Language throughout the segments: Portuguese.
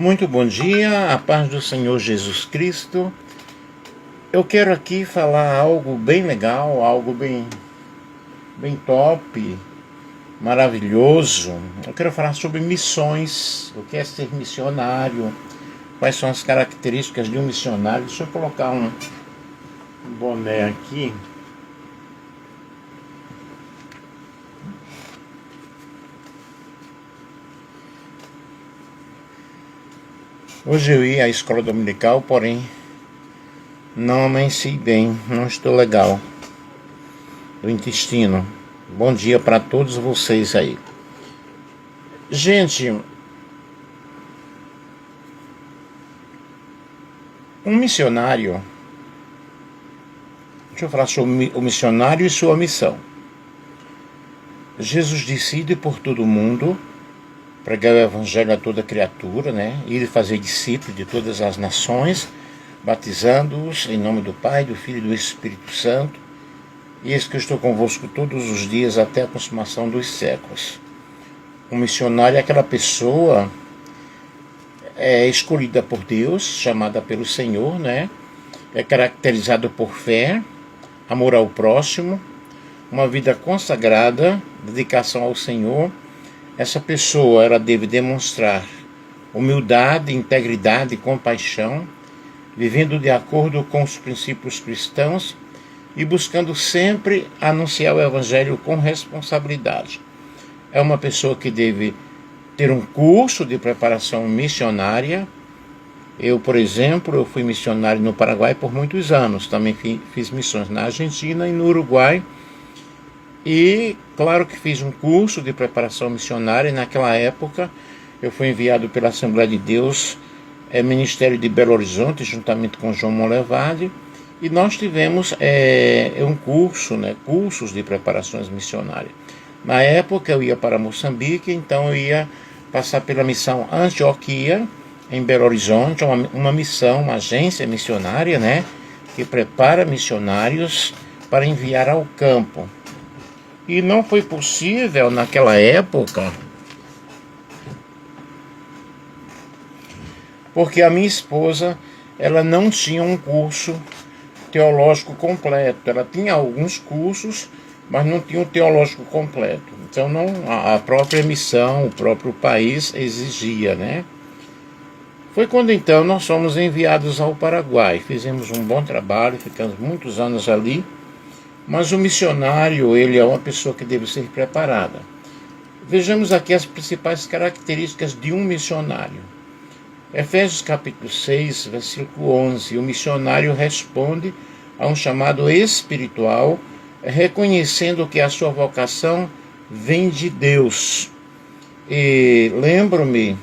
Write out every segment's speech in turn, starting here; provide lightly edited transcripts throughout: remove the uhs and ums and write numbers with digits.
Muito bom dia, a paz do Senhor Jesus Cristo. Eu quero aqui falar algo bem legal, algo bem top, maravilhoso. Eu quero falar sobre missões, o que é ser missionário, quais são as características de um missionário. Deixa eu colocar um boné aqui. Hoje eu ia à escola dominical, porém não amanheci bem, não estou legal do intestino. Bom dia para todos vocês aí. Gente, um missionário, deixa eu falar sobre o missionário e sua missão. Jesus disse: ide por todo o mundo, pregar o evangelho a toda criatura, ir fazer discípulos de todas as nações, batizando-os em nome do Pai, do Filho e do Espírito Santo. E eis que eu estou convosco todos os dias até a consumação dos séculos. Um missionário é aquela pessoa escolhida por Deus, chamada pelo Senhor, é caracterizado por fé, amor ao próximo, uma vida consagrada, dedicação ao Senhor. Essa pessoa ela deve demonstrar humildade, integridade e compaixão, vivendo de acordo com os princípios cristãos e buscando sempre anunciar o Evangelho com responsabilidade. É uma pessoa que deve ter um curso de preparação missionária. Eu, por exemplo, eu fui missionário no Paraguai por muitos anos. Também fiz missões na Argentina e no Uruguai. E claro que fiz um curso de preparação missionária. Naquela época eu fui enviado pela Assembleia de Deus, Ministério de Belo Horizonte, juntamente com João Molevade, e nós tivemos um curso, cursos de preparações missionárias. Na época eu ia para Moçambique, então eu ia passar pela missão Antioquia, em Belo Horizonte, uma missão, uma agência missionária, que prepara missionários para enviar ao campo. E não foi possível naquela época, porque a minha esposa ela não tinha um curso teológico completo. Ela tinha alguns cursos, mas não tinha o teológico completo. Então a própria missão, o próprio país exigia, Foi quando então nós fomos enviados ao Paraguai. Fizemos um bom trabalho, ficamos muitos anos ali. Mas o missionário, ele é uma pessoa que deve ser preparada. Vejamos aqui as principais características de um missionário. Efésios capítulo 6, versículo 11. O missionário responde a um chamado espiritual, reconhecendo que a sua vocação vem de Deus. E lembro-me,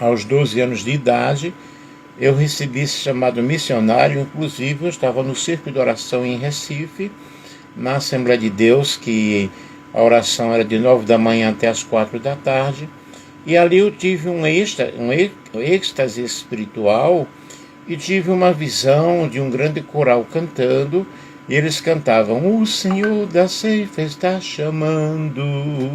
aos 12 anos de idade, eu recebi esse chamado missionário. Inclusive eu estava no Círculo de Oração em Recife, na Assembleia de Deus, que a oração era de 9 da manhã até as 4 da tarde, e ali eu tive um êxtase espiritual, e tive uma visão de um grande coral cantando, e eles cantavam: o Senhor da ceifa está chamando,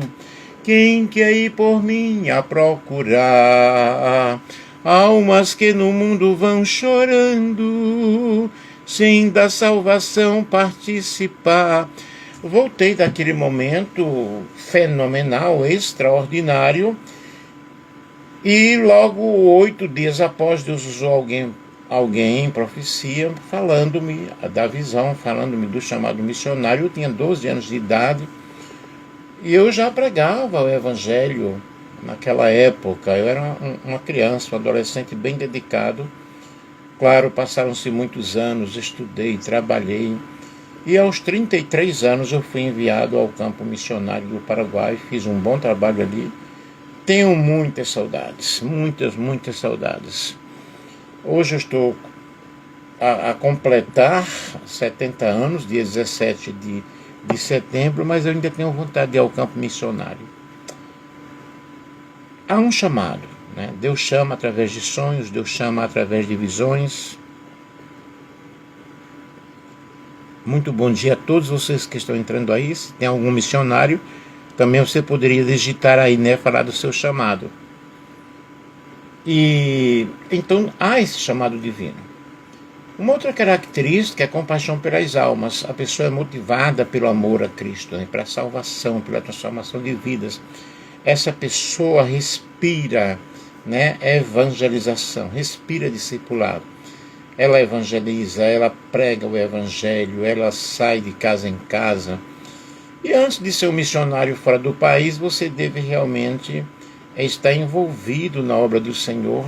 quem quer ir por mim a procurar? Almas que no mundo vão chorando, sem da salvação participar. Voltei daquele momento fenomenal, extraordinário, e logo 8 dias após, Deus usou alguém em profecia, falando-me da visão, falando-me do chamado missionário. Eu tinha 12 anos de idade, e eu já pregava o Evangelho. Naquela época, eu era uma criança, um adolescente bem dedicado. Claro, passaram-se muitos anos, estudei, trabalhei. E aos 33 anos eu fui enviado ao campo missionário do Paraguai. Fiz um bom trabalho ali. Tenho muitas saudades, muitas saudades. Hoje eu estou a completar 70 anos, dia 17 de setembro, mas eu ainda tenho vontade de ir ao campo missionário. Há um chamado, Deus chama através de sonhos, Deus chama através de visões. Muito bom dia a todos vocês que estão entrando aí. Se tem algum missionário, também você poderia digitar aí, falar do seu chamado. E então há esse chamado divino. Uma outra característica é a compaixão pelas almas. A pessoa é motivada pelo amor a Cristo, né, pela salvação, pela transformação de vidas. Essa pessoa respira, né, evangelização, respira discipulado. Ela evangeliza, ela prega o evangelho, ela sai de casa em casa. E antes de ser um missionário fora do país, você deve realmente estar envolvido na obra do Senhor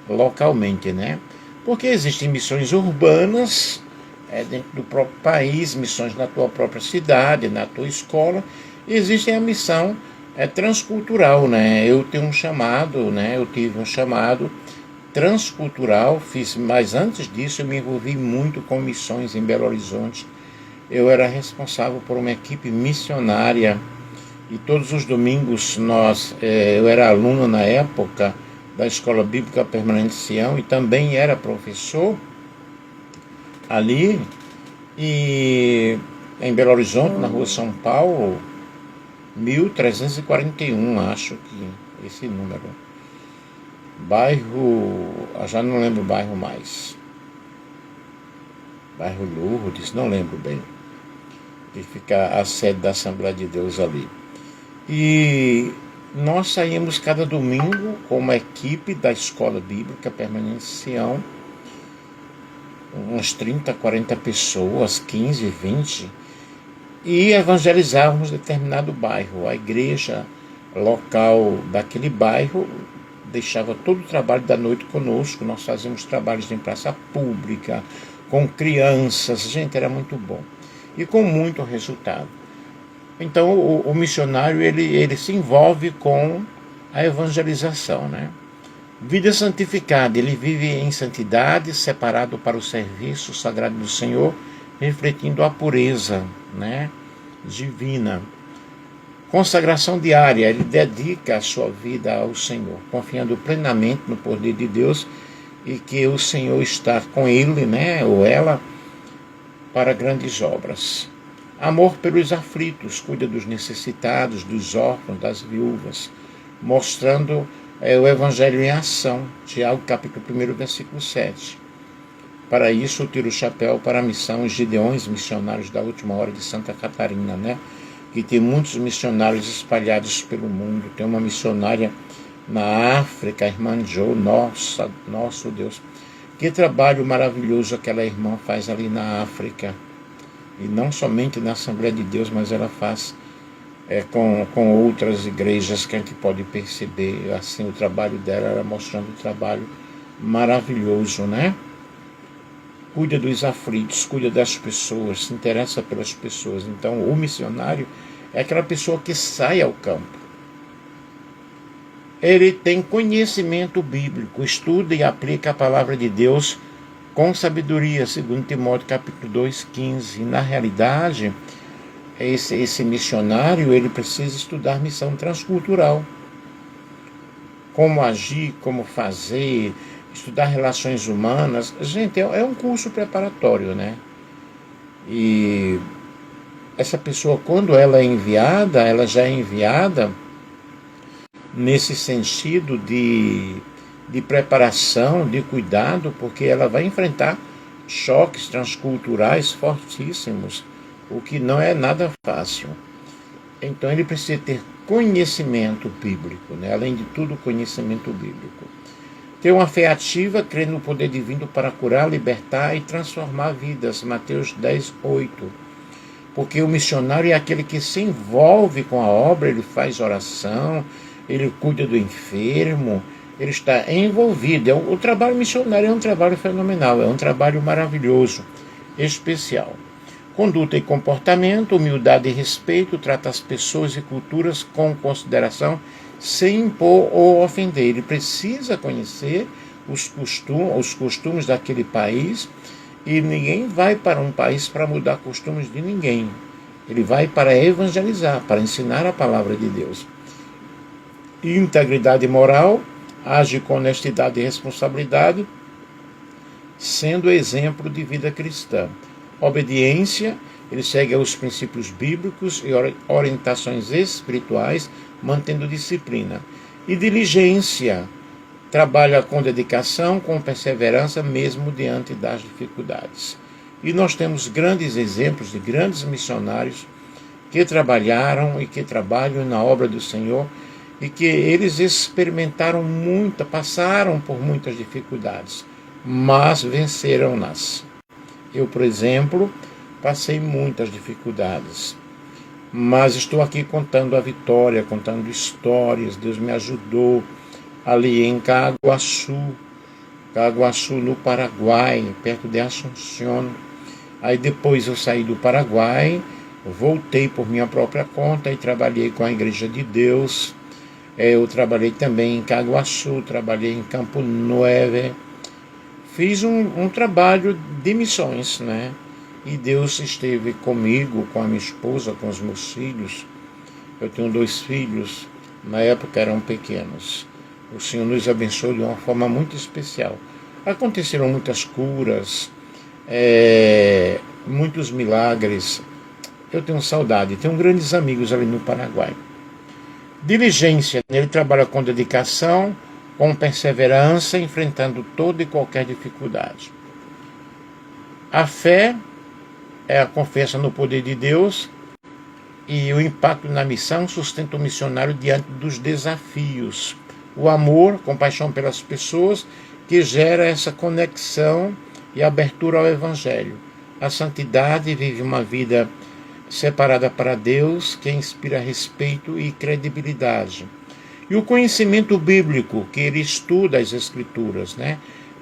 localmente, né? Porque existem missões urbanas dentro do próprio país, missões na tua própria cidade, na tua escola. E existe a missão transcultural, né? Eu tive um chamado transcultural, mas antes disso eu me envolvi muito com missões em Belo Horizonte. Eu era responsável por uma equipe missionária e todos os domingos eu era aluno na época da Escola Bíblica Permanente Sião e também era professor ali e em Belo Horizonte, na rua São Paulo, 1341, acho que esse número. Bairro, já não lembro o bairro mais. Bairro Lourdes, não lembro bem. Que fica a sede da Assembleia de Deus ali. E nós saímos cada domingo com uma equipe da Escola Bíblica Permanente Sião, umas 30, 40 pessoas, 15, 20, e evangelizávamos determinado bairro. A igreja local daquele bairro deixava todo o trabalho da noite conosco. Nós fazíamos trabalhos em praça pública, com crianças, gente, era muito bom. E com muito resultado. Então o missionário ele se envolve com a evangelização, né? Vida santificada, ele vive em santidade, separado para o serviço sagrado do Senhor, refletindo a pureza, né, divina. Consagração diária, ele dedica a sua vida ao Senhor, confiando plenamente no poder de Deus e que o Senhor está com ele, né, ou ela, para grandes obras. Amor pelos aflitos, cuida dos necessitados, dos órfãos, das viúvas, mostrando o Evangelho em ação. Tiago capítulo 1, versículo 7. Para isso, eu tiro o chapéu para a missão Os Gideões Missionários da Última Hora de Santa Catarina, né? Que tem muitos missionários espalhados pelo mundo. Tem uma missionária na África, a irmã Jo, nosso Deus. Que trabalho maravilhoso aquela irmã faz ali na África. E não somente na Assembleia de Deus, mas ela faz com outras igrejas que a gente pode perceber. Assim, o trabalho dela, ela mostrando um trabalho maravilhoso, né? Cuida dos aflitos, cuida das pessoas, se interessa pelas pessoas. Então, o missionário é aquela pessoa que sai ao campo. Ele tem conhecimento bíblico, estuda e aplica a palavra de Deus com sabedoria, segundo Timóteo capítulo 2,15. Na realidade, esse missionário ele precisa estudar missão transcultural. Como agir, como fazer, estudar relações humanas. Gente, é um curso preparatório, né? E essa pessoa, quando ela é enviada, ela já é enviada nesse sentido de preparação, de cuidado, porque ela vai enfrentar choques transculturais fortíssimos, o que não é nada fácil. Então ele precisa ter conhecimento bíblico, né? Além de tudo, conhecimento bíblico. Ter uma fé ativa, crer no poder divino para curar, libertar e transformar vidas. Mateus 10:8. Porque o missionário é aquele que se envolve com a obra, ele faz oração, ele cuida do enfermo, ele está envolvido. O trabalho missionário é um trabalho fenomenal, é um trabalho maravilhoso, especial. Conduta e comportamento, humildade e respeito, trata as pessoas e culturas com consideração, sem impor ou ofender. Ele precisa conhecer os costumes daquele país, e ninguém vai para um país para mudar costumes de ninguém. Ele vai para evangelizar, para ensinar a palavra de Deus. Integridade moral, age com honestidade e responsabilidade, sendo exemplo de vida cristã. Obediência, ele segue os princípios bíblicos e orientações espirituais, mantendo disciplina. E diligência, trabalha com dedicação, com perseverança, mesmo diante das dificuldades. E nós temos grandes exemplos de grandes missionários que trabalharam e que trabalham na obra do Senhor e que eles experimentaram passaram por muitas dificuldades, mas venceram-nas. Eu, por exemplo, passei muitas dificuldades, mas estou aqui contando a vitória, contando histórias. Deus me ajudou ali em Caguaçu no Paraguai, perto de Assunción. Aí depois eu saí do Paraguai, voltei por minha própria conta e trabalhei com a Igreja de Deus. Eu trabalhei também em Caguaçu, trabalhei em Campo Nueve. Fiz um trabalho de missões, né? E Deus esteve comigo, com a minha esposa, com os meus filhos. Eu tenho 2 filhos, na época eram pequenos. O Senhor nos abençoou de uma forma muito especial. Aconteceram muitas curas, muitos milagres. Eu tenho saudade, tenho grandes amigos ali no Paraguai. Diligência, ele trabalha com dedicação, com perseverança, enfrentando toda e qualquer dificuldade. A fé é a confiança no poder de Deus e o impacto na missão sustenta o missionário diante dos desafios. O amor, compaixão pelas pessoas, que gera essa conexão e abertura ao Evangelho. A santidade vive uma vida separada para Deus, que inspira respeito e credibilidade. E o conhecimento bíblico, que ele estuda as Escrituras, né,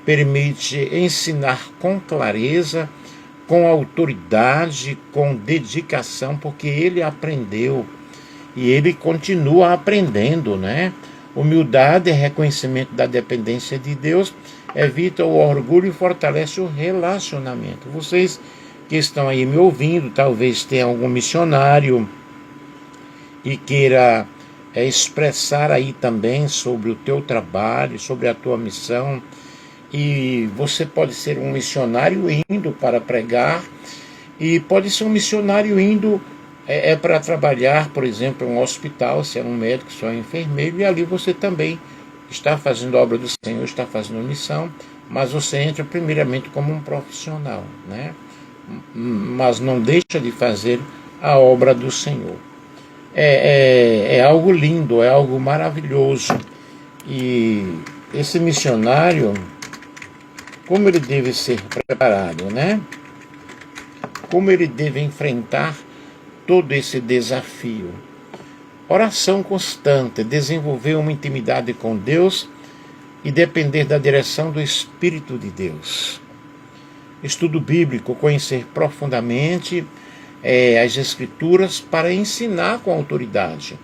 permite ensinar com clareza, com autoridade, com dedicação, porque ele aprendeu e ele continua aprendendo, né? Humildade e reconhecimento da dependência de Deus evita o orgulho e fortalece o relacionamento. Vocês que estão aí me ouvindo, talvez tenha algum missionário e queira expressar aí também sobre o teu trabalho, sobre a tua missão. E você pode ser um missionário indo para pregar e pode ser um missionário indo para trabalhar, por exemplo, em um hospital, se é um médico, se é um enfermeiro, e ali você também está fazendo a obra do Senhor, está fazendo missão, mas você entra primeiramente como um profissional, né? Mas não deixa de fazer a obra do Senhor. É algo lindo, é algo maravilhoso. E esse missionário, como ele deve ser preparado, né? Como ele deve enfrentar todo esse desafio. Oração constante, desenvolver uma intimidade com Deus e depender da direção do Espírito de Deus. Estudo bíblico, conhecer profundamente as Escrituras para ensinar com autoridade.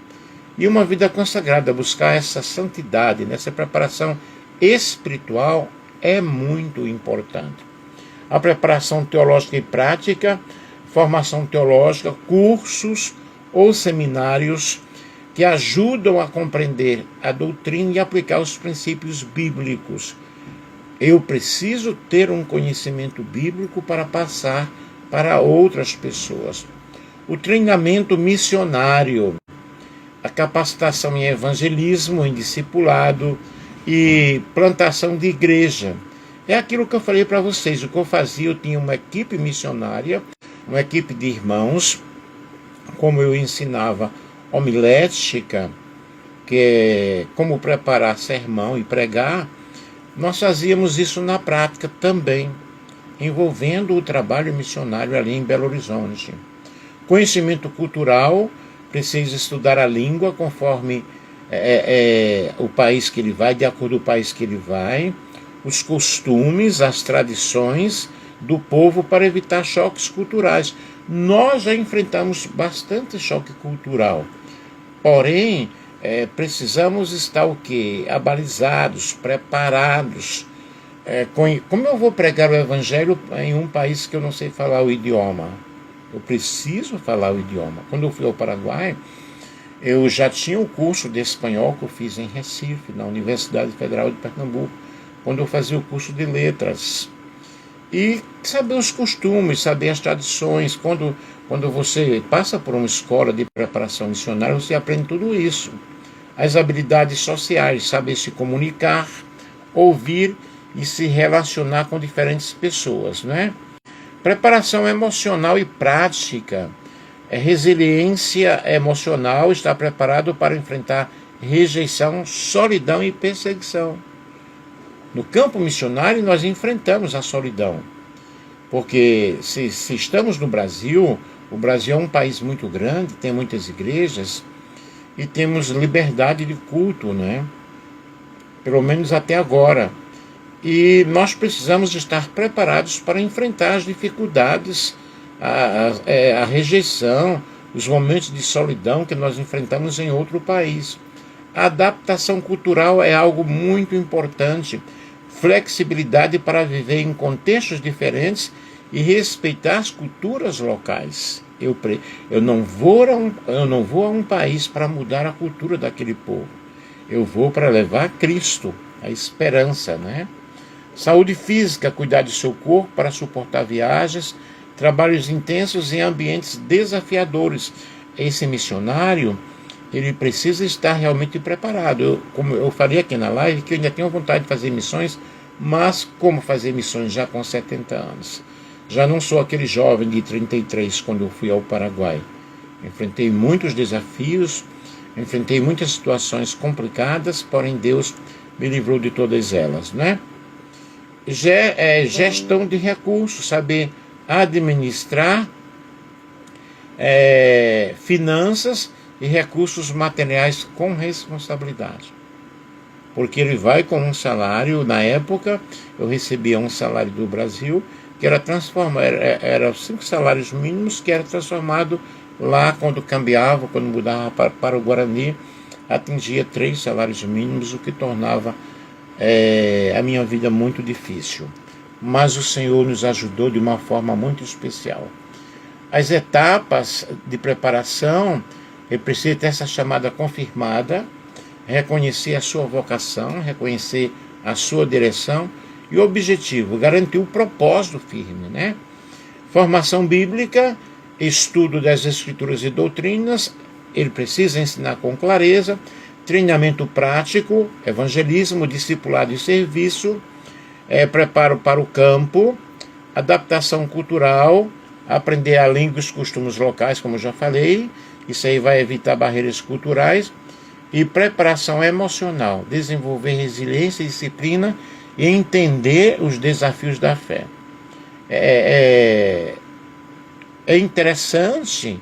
E uma vida consagrada, buscar essa santidade, nessa preparação espiritual é muito importante. A preparação teológica e prática, formação teológica, cursos ou seminários que ajudam a compreender a doutrina e aplicar os princípios bíblicos. Eu preciso ter um conhecimento bíblico para passar para outras pessoas. O treinamento missionário, a capacitação em evangelismo, em discipulado e plantação de igreja. É aquilo que eu falei para vocês. O que eu fazia, eu tinha uma equipe missionária, uma equipe de irmãos, como eu ensinava homilética, que é como preparar sermão e pregar, nós fazíamos isso na prática também, envolvendo o trabalho missionário ali em Belo Horizonte. Conhecimento cultural, precisa estudar a língua conforme o país que ele vai, de acordo com o país que ele vai, os costumes, as tradições do povo para evitar choques culturais. Nós já enfrentamos bastante choque cultural, porém, precisamos estar o quê? Abalizados, preparados. Como eu vou pregar o Evangelho em um país que eu não sei falar o idioma? Eu preciso falar o idioma. Quando eu fui ao Paraguai, eu já tinha o curso de espanhol que eu fiz em Recife, na Universidade Federal de Pernambuco, quando eu fazia o curso de letras. E saber os costumes, saber as tradições. Quando você passa por uma escola de preparação missionária, você aprende tudo isso. As habilidades sociais, saber se comunicar, ouvir e se relacionar com diferentes pessoas, né? Preparação emocional e prática. Resiliência emocional, está preparado para enfrentar rejeição, solidão e perseguição. No campo missionário, nós enfrentamos a solidão, porque se estamos no Brasil, o Brasil é um país muito grande, tem muitas igrejas e temos liberdade de culto, né? Pelo menos até agora. E nós precisamos estar preparados para enfrentar as dificuldades, a rejeição, os momentos de solidão que nós enfrentamos em outro país. A adaptação cultural é algo muito importante. Flexibilidade para viver em contextos diferentes e respeitar as culturas locais. Eu não vou a um país para mudar a cultura daquele povo. Eu vou para levar Cristo, a esperança, né? Saúde física, cuidar do seu corpo para suportar viagens, trabalhos intensos em ambientes desafiadores. Esse missionário, ele precisa estar realmente preparado. Como eu falei aqui na live, que eu ainda tenho vontade de fazer missões, mas como fazer missões já com 70 anos? Já não sou aquele jovem de 33 quando eu fui ao Paraguai. Enfrentei muitos desafios, enfrentei muitas situações complicadas, porém Deus me livrou de todas elas, né? Gestão de recursos, saber administrar finanças e recursos materiais com responsabilidade. Porque ele vai com um salário, na época eu recebia um salário do Brasil, que era transformado, era 5 salários mínimos, que era transformado lá quando cambiava, quando mudava para o Guarani, atingia 3 salários mínimos, o que tornava a minha vida muito difícil. Mas o Senhor nos ajudou de uma forma muito especial. As etapas de preparação, ele precisa ter essa chamada confirmada, reconhecer a sua vocação, reconhecer a sua direção e o objetivo, garantir o propósito firme, né? Formação bíblica, estudo das escrituras e doutrinas, ele precisa ensinar com clareza, treinamento prático, evangelismo, discipulado e serviço, preparo para o campo, adaptação cultural, aprender a língua e os costumes locais, como eu já falei, isso aí vai evitar barreiras culturais, e preparação emocional, desenvolver resiliência e disciplina e entender os desafios da fé. É interessante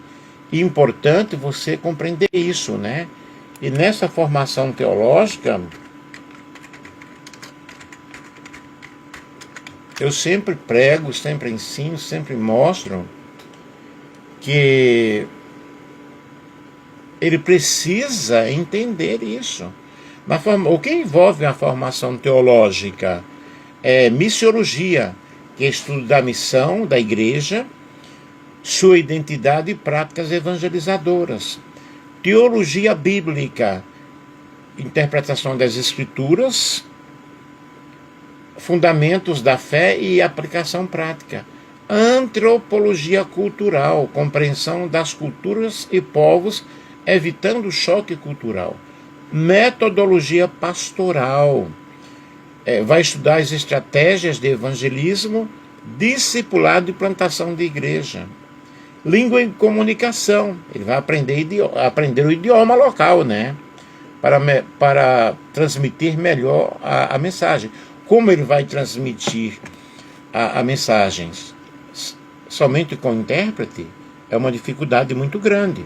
e importante você compreender isso, né? E nessa formação teológica, eu sempre prego, sempre ensino, sempre mostro que ele precisa entender isso. O que envolve a formação teológica é missiologia, que é estudo da missão da igreja, sua identidade e práticas evangelizadoras. Teologia bíblica, interpretação das escrituras, fundamentos da fé e aplicação prática. Antropologia cultural, compreensão das culturas e povos, evitando o choque cultural. Metodologia pastoral, vai estudar as estratégias de evangelismo, discipulado e plantação de igreja. Língua e comunicação, ele vai aprender o idioma local, né? Para transmitir melhor a mensagem. Como ele vai transmitir a mensagem somente com intérprete é uma dificuldade muito grande.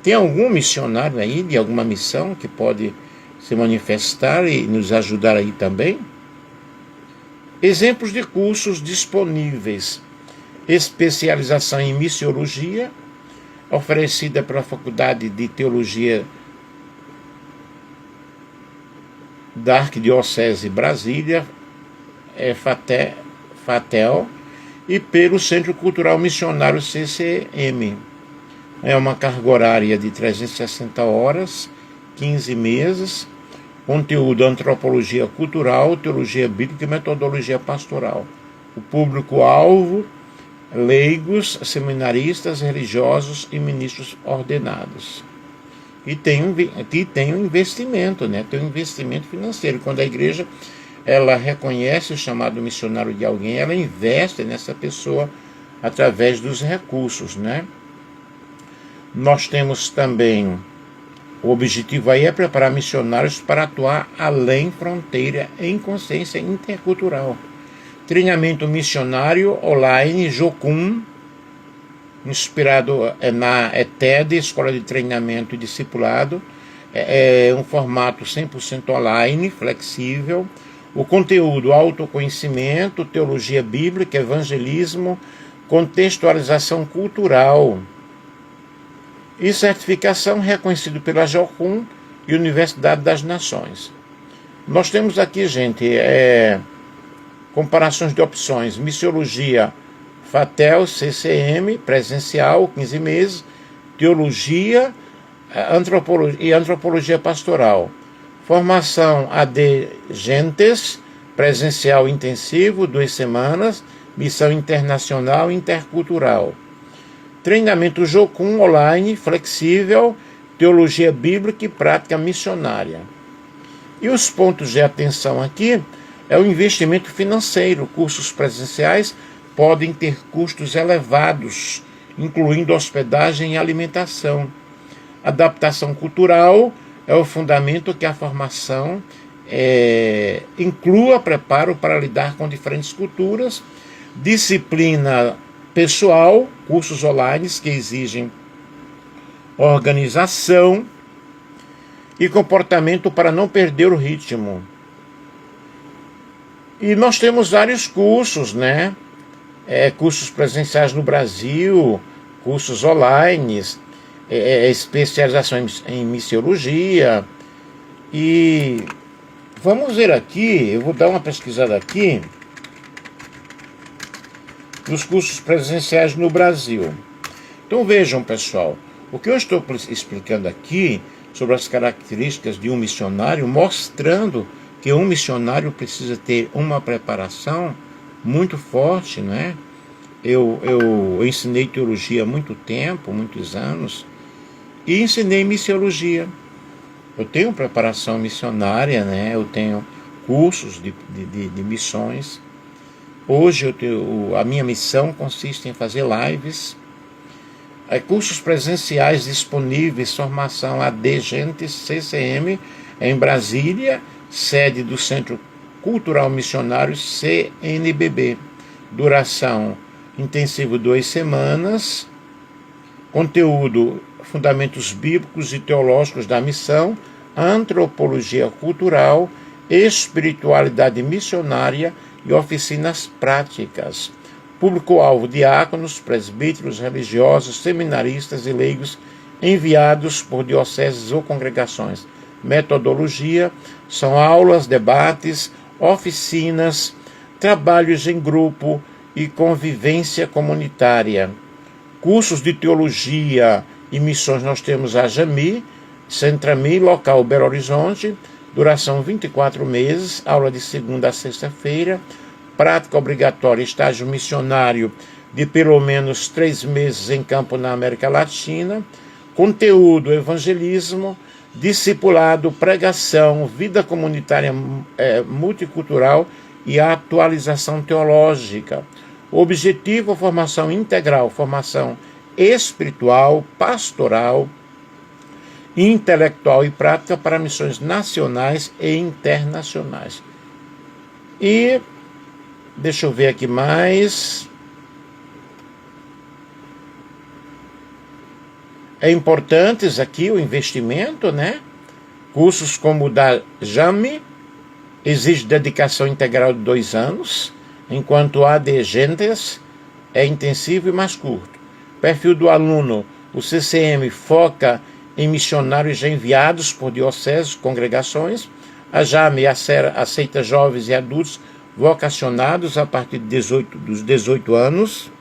Tem algum missionário aí de alguma missão que pode se manifestar e nos ajudar aí também? Exemplos de cursos disponíveis. Especialização em missiologia, oferecida pela Faculdade de Teologia da Arquidiocese Brasília, FATEL, e pelo Centro Cultural Missionário CCM. É uma carga horária de 360 horas, 15 meses, conteúdo antropologia cultural, teologia bíblica e metodologia pastoral. O público-alvo, leigos, seminaristas, religiosos e ministros ordenados. E tem um investimento, né? Tem um investimento financeiro. Quando a igreja ela reconhece o chamado missionário de alguém, ela investe nessa pessoa através dos recursos, né? Nós temos também, o objetivo aí é preparar missionários para atuar além fronteira em consciência intercultural. Treinamento missionário online, Jocum, inspirado na ETED, Escola de Treinamento e Discipulado. É um formato 100% online, flexível. O conteúdo, autoconhecimento, teologia bíblica, evangelismo, contextualização cultural e certificação reconhecido pela Jocum e Universidade das Nações. Nós temos aqui, gente, comparações de opções: missiologia, FATEL, CCM, presencial, 15 meses, teologia e antropologia pastoral. Formação AD Gentes, presencial intensivo, 2 semanas, missão internacional intercultural. Treinamento Jocum online, flexível, teologia bíblica e prática missionária. E os pontos de atenção aqui é o investimento financeiro. Cursos presenciais podem ter custos elevados, incluindo hospedagem e alimentação. Adaptação cultural é o fundamento que a formação inclua preparo para lidar com diferentes culturas. Disciplina pessoal, cursos online que exigem organização e comportamento para não perder o ritmo. E nós temos vários cursos, né? Cursos presenciais no Brasil, cursos online, especialização em missiologia. E vamos ver aqui, eu vou dar uma pesquisada aqui nos cursos presenciais no Brasil. Então vejam, pessoal, o que eu estou explicando aqui sobre as características de um missionário, mostrando que um missionário precisa ter uma preparação muito forte, né? Eu ensinei teologia há muito tempo, muitos anos, e ensinei missiologia. Eu tenho preparação missionária, né? Eu tenho cursos de missões. Hoje a minha missão consiste em fazer lives, cursos presenciais disponíveis, formação AD Gentes, CCM, em Brasília, sede do Centro Cultural Missionário CNBB. Duração intensivo 2 semanas. Conteúdo: fundamentos bíblicos e teológicos da missão, antropologia cultural, espiritualidade missionária e oficinas práticas. Público-alvo: diáconos, presbíteros, religiosos, seminaristas e leigos enviados por dioceses ou congregações. Metodologia: são aulas, debates, oficinas, trabalhos em grupo e convivência comunitária. Cursos de teologia e missões: nós temos a JAMI, Centrami, local Belo Horizonte, duração 24 meses, aula de segunda a sexta-feira, prática obrigatória, estágio missionário de pelo menos 3 meses em campo na América Latina, conteúdo: evangelismo, discipulado, pregação, vida comunitária multicultural e atualização teológica. Objetivo: formação integral, formação espiritual, pastoral, intelectual e prática para missões nacionais e internacionais. E deixa eu ver aqui mais. É importante aqui o investimento, né? Cursos como o da JAMI exige dedicação integral de 2 anos, enquanto o AD Gentes é intensivo e mais curto. Perfil do aluno: o CCM foca em missionários já enviados por dioceses, congregações. A JAMI aceita jovens e adultos vocacionados a partir dos 18 anos.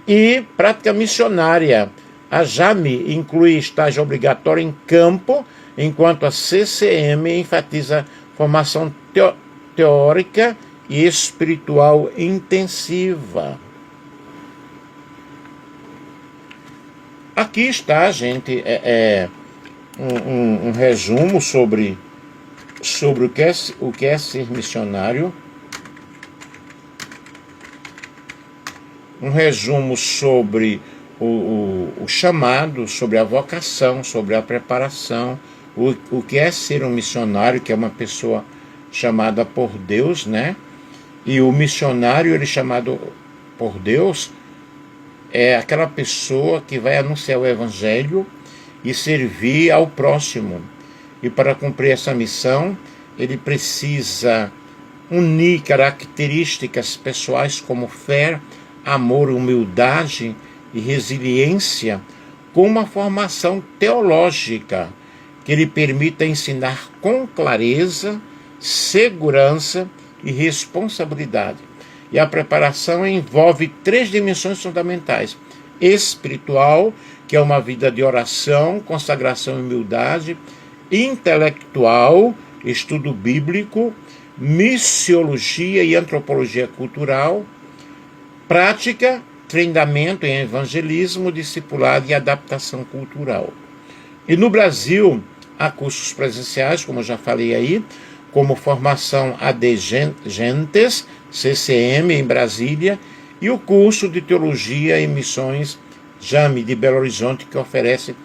E prática missionária: a JAMI inclui estágio obrigatório em campo, enquanto a CCM enfatiza formação teórica e espiritual intensiva. Aqui está, gente, um resumo sobre sobre o que é ser missionário, um resumo sobre o chamado, sobre a vocação, sobre a preparação, o que é ser um missionário, que é uma pessoa chamada por Deus, né? E o missionário, ele chamado por Deus, é aquela pessoa que vai anunciar o evangelho e servir ao próximo. E para cumprir essa missão, ele precisa unir características pessoais como fé, amor, humildade e resiliência com uma formação teológica que lhe permita ensinar com clareza, segurança e responsabilidade. E a preparação envolve 3 dimensões fundamentais: espiritual, que é uma vida de oração, consagração e humildade; intelectual, estudo bíblico, missiologia e antropologia cultural; prática, treinamento em evangelismo, discipulado e adaptação cultural. E no Brasil, há cursos presenciais, como eu já falei aí, como formação AD Gentes, CCM, em Brasília, e o curso de Teologia e Missões JAME, de Belo Horizonte, que oferece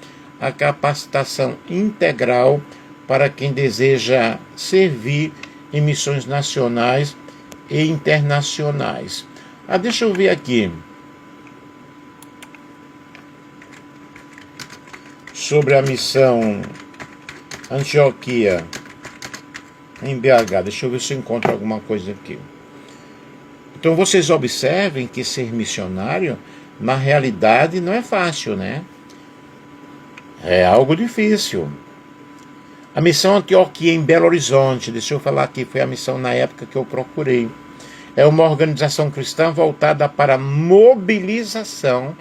a capacitação integral para quem deseja servir em missões nacionais e internacionais. Deixa eu ver aqui sobre a missão Antioquia em BH. Deixa eu ver se eu encontro alguma coisa aqui. Então vocês observem que ser missionário, na realidade, não é fácil, né? É algo difícil. A missão Antioquia em Belo Horizonte, deixa eu falar aqui, foi a missão na época que eu procurei. É uma organização cristã voltada para mobilização,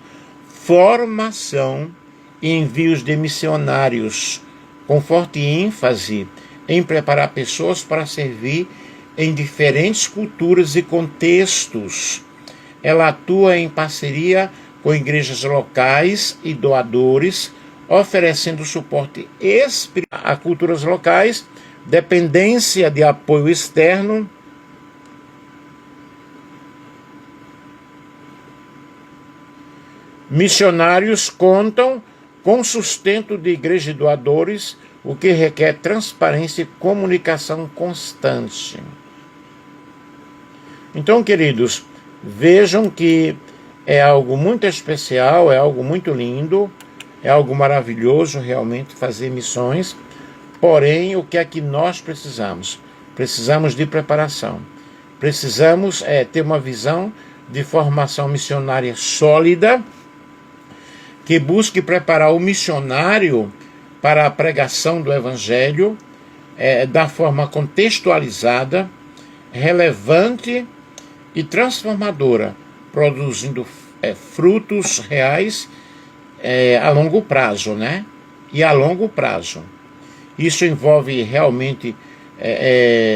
formação e envios de missionários, com forte ênfase em preparar pessoas para servir em diferentes culturas e contextos. Ela atua em parceria com igrejas locais e doadores, oferecendo suporte espiritual a culturas locais, dependência de apoio externo, missionários contam com sustento de igreja e doadores, o que requer transparência e comunicação constante. Então, queridos, vejam que é algo muito especial, é algo muito lindo, é algo maravilhoso realmente fazer missões. Porém, o que é que nós precisamos? Precisamos de preparação. Precisamos ter uma visão de formação missionária sólida, que busque preparar o missionário para a pregação do Evangelho da forma contextualizada, relevante e transformadora, produzindo frutos reais a longo prazo, né? E a longo prazo. Isso envolve realmente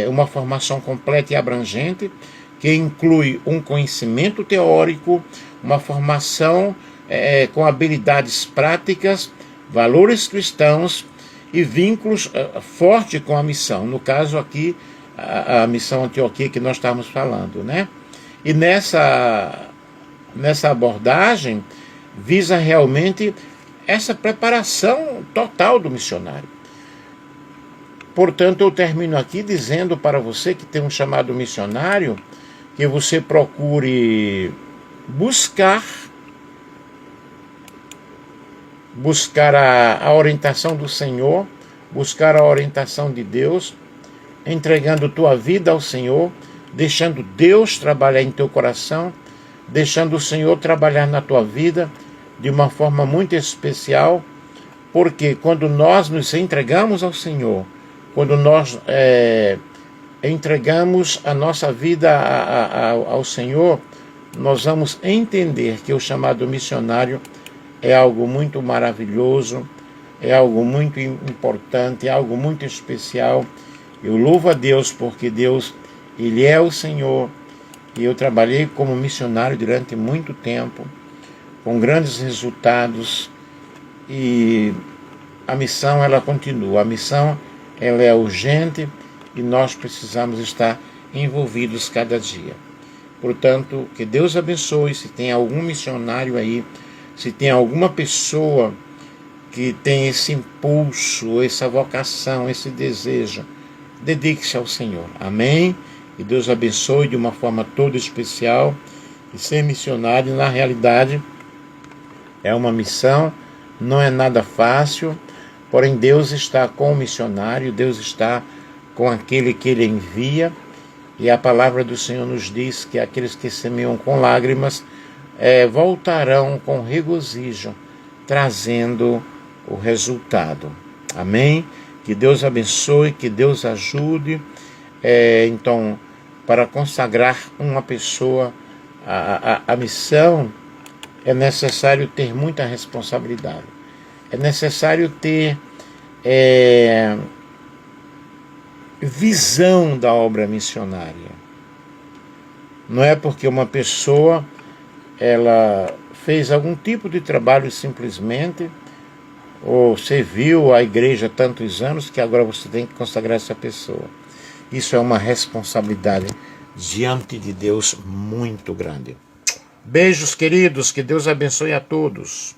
uma formação completa e abrangente, que inclui um conhecimento teórico, uma formação com habilidades práticas, valores cristãos e vínculos fortes com a missão. No caso aqui, a missão Antioquia que nós estamos falando, né? E nessa abordagem visa realmente essa preparação total do missionário. Portanto, eu termino aqui dizendo para você que tem um chamado missionário, que você procure buscar a orientação do Senhor, buscar a orientação de Deus, entregando tua vida ao Senhor, deixando Deus trabalhar em teu coração, deixando o Senhor trabalhar na tua vida de uma forma muito especial, porque quando nós nos entregamos ao Senhor, quando nós entregamos a nossa vida ao Senhor, nós vamos entender que o chamado missionário é algo muito maravilhoso, é algo muito importante, é algo muito especial. Eu louvo a Deus porque Deus, Ele é o Senhor, e eu trabalhei como missionário durante muito tempo, com grandes resultados, e a missão ela continua. A missão ela é urgente, e nós precisamos estar envolvidos cada dia. Portanto, que Deus abençoe. Se tem algum missionário aí, se tem alguma pessoa que tem esse impulso, essa vocação, esse desejo, dedique-se ao Senhor. Amém? E Deus abençoe de uma forma toda especial. E ser missionário, na realidade, é uma missão, não é nada fácil, porém Deus está com o missionário, Deus está com aquele que Ele envia, e a palavra do Senhor nos diz que aqueles que semeiam com lágrimas voltarão com regozijo, trazendo o resultado. Amém? Que Deus abençoe, que Deus ajude. Então, para consagrar uma pessoa à missão, é necessário ter muita responsabilidade. É necessário ter visão da obra missionária. Não é porque uma pessoa ela fez algum tipo de trabalho simplesmente, ou serviu a igreja tantos anos, que agora você tem que consagrar essa pessoa. Isso é uma responsabilidade diante de Deus muito grande. Beijos, queridos, que Deus abençoe a todos.